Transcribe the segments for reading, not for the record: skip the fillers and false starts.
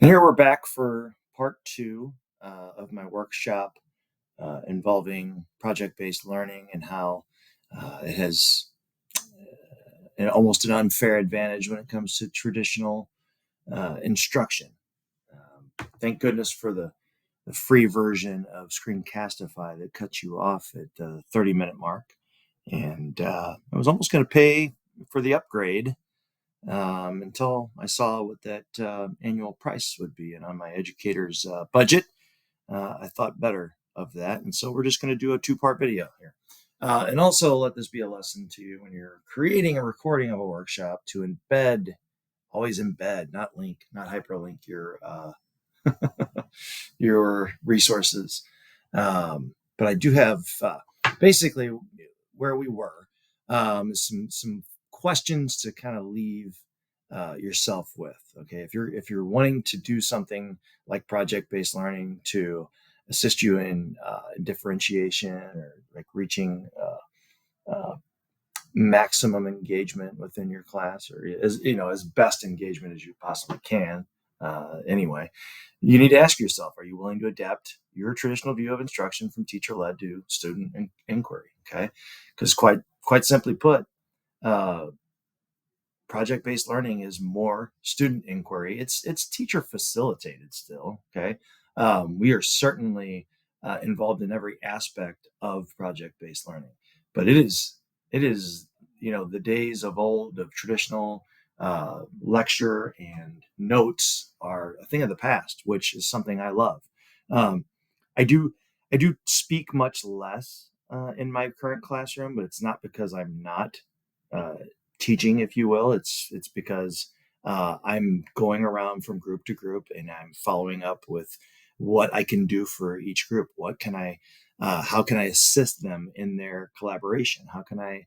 And here we're back for part two of my workshop involving project-based learning and how it has almost an unfair advantage when it comes to traditional instruction. Thank goodness for the free version of Screencastify that cuts you off at the 30-minute mark. And I was almost going to pay for the upgrade until I saw what that annual price would be. And on my educator's budget, I thought better of that. And so we're just going to do a two-part video here. And also let this be a lesson to you when you're creating a recording of a workshop to always embed, not link, not hyperlink your resources. But I do have basically where we were, some questions to kind of leave yourself with. Okay, if you're wanting to do something like project-based learning to assist you in differentiation or like reaching maximum engagement within your class, or as best engagement as you possibly can. Anyway, you need to ask yourself: are you willing to adapt your traditional view of instruction from teacher-led to student inquiry? Okay, because quite simply put, project-based learning is more student inquiry. It's teacher facilitated still. Okay, we are certainly involved in every aspect of project-based learning, but it is the days of old of traditional lecture and notes are a thing of the past, which is something I love. I do speak much less in my current classroom, but it's not because I'm not teaching, if you will. It's because I'm going around from group to group and I'm following up with what I can do for each group. How can I assist them in their collaboration? How can I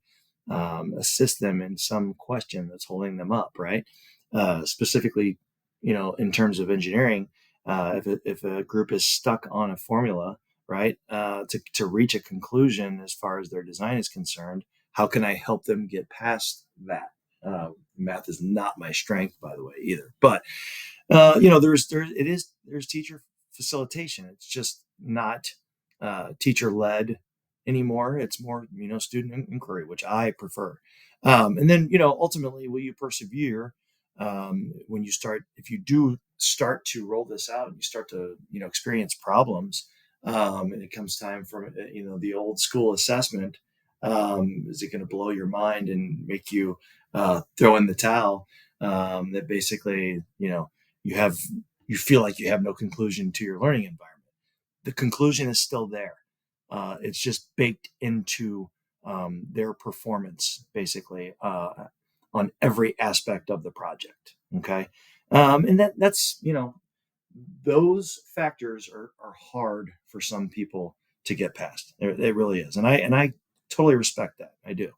assist them in some question that's holding them up, right? Specifically, in terms of engineering, if a group is stuck on a formula, right, to reach a conclusion as far as their design is concerned, how can I help them get past that? Math is not my strength, by the way, either. But there's teacher facilitation. It's just not teacher led anymore. It's more student inquiry, which I prefer. And then ultimately, will you persevere when if you do start to roll this out and you start to experience problems, and it comes time for the old school assessment? Is it going to blow your mind and make you throw in the towel? That basically, you feel like you have no conclusion to your learning environment. The conclusion is still there. It's just baked into their performance, basically, on every aspect of the project. Okay, and that's those factors are hard for some people to get past. It really is, and I totally respect that. I do.